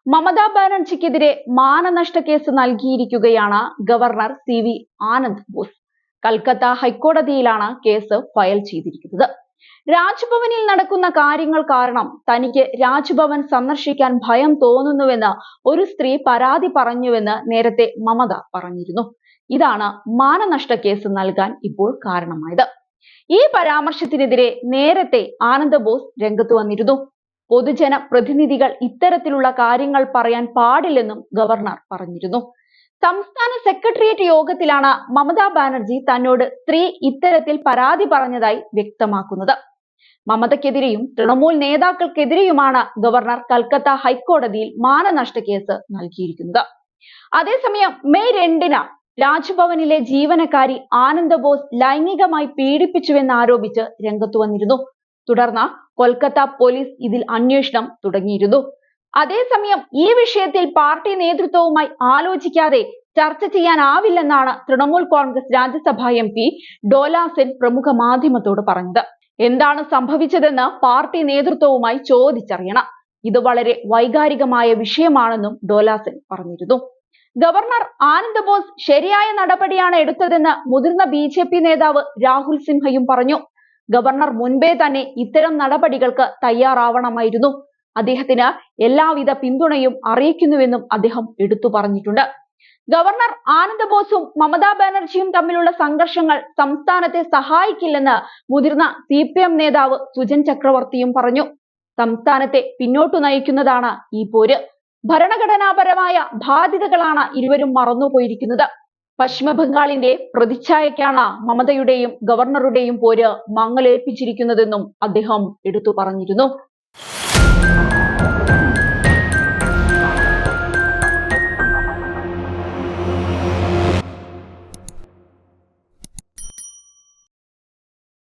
മമതാ ബാനർജിക്കെതിരെ മാനനഷ്ട കേസ് നൽകിയിരിക്കുകയാണ് ഗവർണർ CV ആനന്ദ് ബോസ്. കൽക്കത്ത ഹൈക്കോടതിയിലാണ് കേസ് ഫയൽ ചെയ്തിരിക്കുന്നത്. രാജ്ഭവനിൽ നടക്കുന്ന കാര്യങ്ങൾ കാരണം തനിക്ക് രാജ്ഭവൻ സന്ദർശിക്കാൻ ഭയം തോന്നുന്നുവെന്ന് ഒരു സ്ത്രീ പരാതി പറഞ്ഞുവെന്ന് നേരത്തെ മമത പറഞ്ഞിരുന്നു. ഇതാണ് മാനനഷ്ട കേസ് നൽകാൻ ഇപ്പോൾ കാരണമായത്. ഈ പരാമർശത്തിനെതിരെ നേരത്തെ ആനന്ദ് ബോസ് രംഗത്ത് വന്നിരുന്നു. പൊതുജന പ്രതിനിധികൾ ഇത്തരത്തിലുള്ള കാര്യങ്ങൾ പറയാൻ പാടില്ലെന്നും ഗവർണർ പറഞ്ഞിരുന്നു. സംസ്ഥാന സെക്രട്ടേറിയറ്റ് യോഗത്തിലാണ് മമതാ ബാനർജി തന്നോട് സ്ത്രീ ഇത്തരത്തിൽ പരാതി പറഞ്ഞതായി വ്യക്തമാക്കുന്നത്. മമതയ്ക്കെതിരെയും തൃണമൂൽ നേതാക്കൾക്കെതിരെയുമാണ് ഗവർണർ കൽക്കത്ത ഹൈക്കോടതിയിൽ മാനനഷ്ട കേസ് നൽകിയിരിക്കുന്നത്. അതേസമയം മെയ് 2-ന് രാജ്ഭവനിലെ ജീവനക്കാരി ആനന്ദ് ബോസ് ലൈംഗികമായി പീഡിപ്പിച്ചുവെന്നാരോപിച്ച് രംഗത്തു വന്നിരുന്നു. തുടർന്ന് കൊൽക്കത്ത പോലീസ് ഇതിൽ അന്വേഷണം തുടങ്ങിയിരുന്നു. അതേസമയം ഈ വിഷയത്തിൽ പാർട്ടി നേതൃത്വവുമായി ആലോചിക്കാതെ ചർച്ച ചെയ്യാനാവില്ലെന്നാണ് തൃണമൂൽ കോൺഗ്രസ് രാജ്യസഭാ MP ഡോല സെൻ പ്രമുഖ മാധ്യമത്തോട് പറഞ്ഞത്. എന്താണ് സംഭവിച്ചതെന്ന് പാർട്ടി നേതൃത്വവുമായി ചോദിച്ചറിയണം. ഇത് വളരെ വൈകാരികമായ വിഷയമാണെന്നും ഡോല സെൻ പറഞ്ഞിരുന്നു. ഗവർണർ ആനന്ദ് ബോസ് ശരിയായ നടപടിയാണ് എടുത്തതെന്ന് മുതിർന്ന BJP നേതാവ് രാഹുൽ സിൻഹയും പറഞ്ഞു. ഗവർണർ മുൻപേ തന്നെ ഇത്തരം നടപടികൾക്ക് തയ്യാറാവണമായിരുന്നു. അദ്ദേഹത്തിന് എല്ലാവിധ പിന്തുണയും അറിയിക്കുന്നുവെന്നും അദ്ദേഹം എടുത്തു പറഞ്ഞിട്ടുണ്ട്. ഗവർണർ ആനന്ദ് ബോസും മമതാ ബാനർജിയും തമ്മിലുള്ള സംഘർഷങ്ങൾ സംസ്ഥാനത്തെ സഹായിക്കില്ലെന്ന് മുതിർന്ന CPM നേതാവ് സുജൻ ചക്രവർത്തിയും പറഞ്ഞു. സംസ്ഥാനത്തെ പിന്നോട്ടു നയിക്കുന്നതാണ് ഈ പോര്. ഭരണഘടനാപരമായ ബാധ്യതകളാണ് ഇരുവരും മറന്നുപോയിരിക്കുന്നത്. പശ്ചിമ ബംഗാളിന്റെ പ്രതിച്ഛായയ്ക്കാണ് മമതയുടെയും ഗവർണറുടെയും പോര് മങ്ങലേൽപ്പിച്ചിരിക്കുന്നതെന്നും അദ്ദേഹം എടുത്തു പറഞ്ഞിരുന്നു.